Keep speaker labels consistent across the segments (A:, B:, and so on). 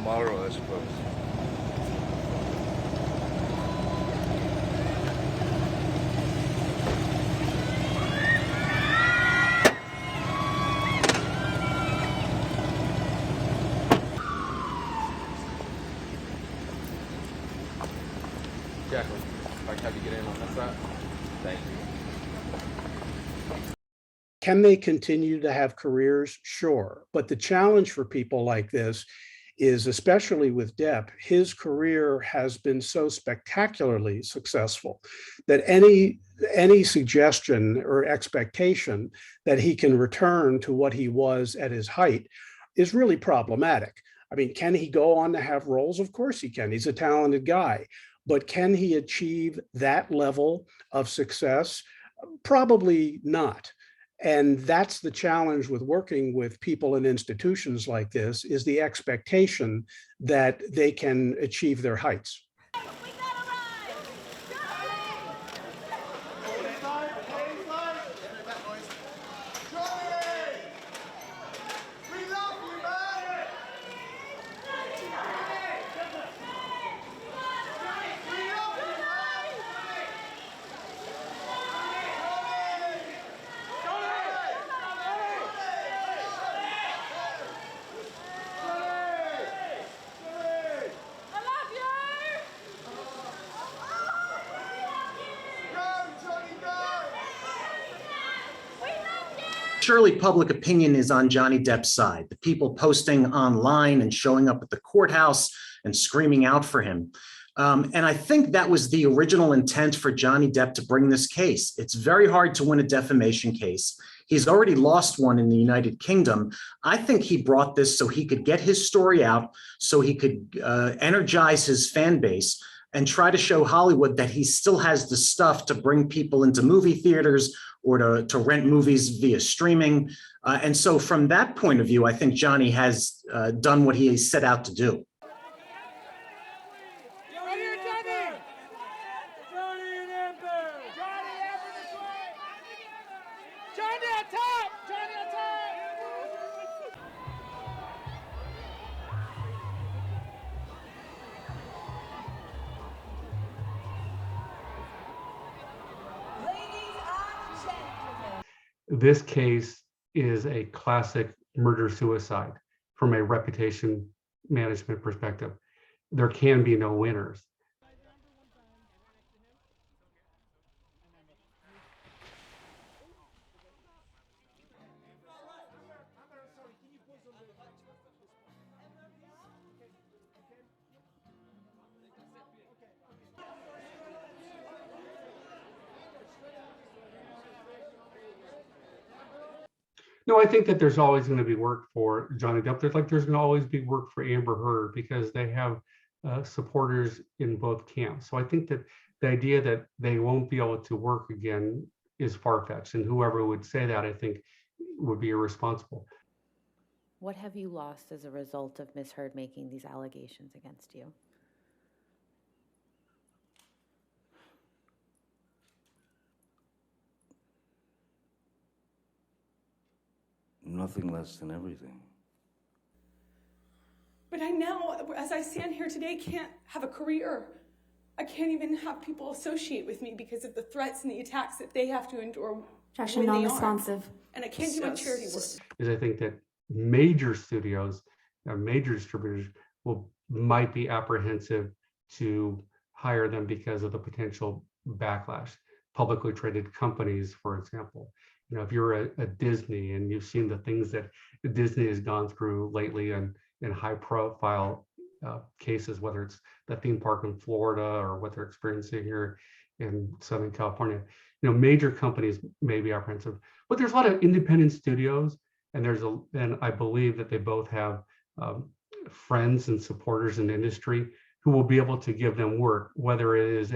A: tomorrow, I suppose.
B: Jacqueline, if I can have you get in on this side. Thank you.
C: Can they continue to have careers? Sure. But the challenge for people like this is, especially with Depp, his career has been so spectacularly successful that any suggestion or expectation that he can return to what he was at his height is really problematic. I mean, can he go on to have roles? Of course he can. He's a talented guy. But can he achieve that level of success? Probably not. And that's the challenge with working with people in institutions like this, is the expectation that they can achieve their heights.
D: Surely public opinion is on Johnny Depp's side. The people posting online and showing up at the courthouse and screaming out for him. And I think that was the original intent for Johnny Depp to bring this case. It's very hard to win a defamation case. He's already lost one in the United Kingdom. I think he brought this so he could get his story out, so he could energize his fan base and try to show Hollywood that he still has the stuff to bring people into movie theaters or to rent movies via streaming. And so from that point of view, I think Johnny has done what he set out to do.
E: This case is a classic murder-suicide from a reputation management perspective. There can be no winners. No, I think that there's always going to be work for Johnny Depp. There's going to always be work for Amber Heard, because they have supporters in both camps. So I think that the idea that they won't be able to work again is far-fetched, and whoever would say that, I think, would be irresponsible.
F: What have you lost as a result of Ms. Heard making these allegations against you?
A: Nothing less than everything.
G: But I now, as I stand here today, can't have a career. I can't even have people associate with me because of the threats and the attacks that they have to endure.
H: Objection, non-responsive.
G: And I can't do my charity work.
E: Is I think that major studios, major distributors might be apprehensive to hire them because of the potential backlash. Publicly traded companies, for example. You know, if you're a Disney and you've seen the things that Disney has gone through lately in high-profile cases, whether it's the theme park in Florida or what they're experiencing here in Southern California, you know, major companies may be apprehensive. But there's a lot of independent studios, and and I believe that they both have friends and supporters in the industry who will be able to give them work, whether it is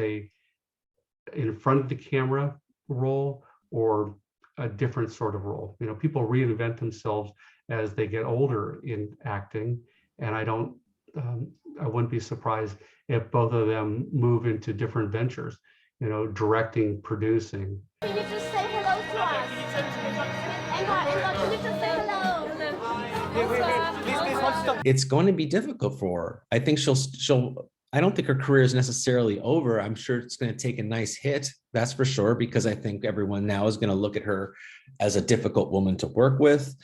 E: in front of the camera role or a different sort of role. You know, people reinvent themselves as they get older in acting, and I wouldn't be surprised if both of them move into different ventures, you know, directing, producing.
H: Can you just say hello to us? Emma, can you just say hello?
I: It's going to be difficult for her. I think I don't think her career is necessarily over. I'm sure it's going to take a nice hit, that's for sure, because I think everyone now is going to look at her as a difficult woman to work with,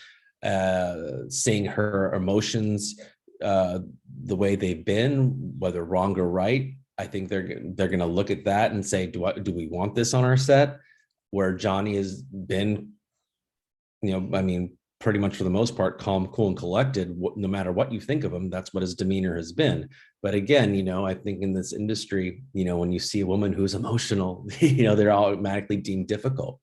I: seeing her emotions the way they've been, whether wrong or right. I think they're going to look at that and say, do we want this on our set? Where Johnny has been, pretty much for the most part, calm, cool, and collected. No matter what you think of him, that's what his demeanor has been. But again, I think in this industry, when you see a woman who's emotional, they're automatically deemed difficult.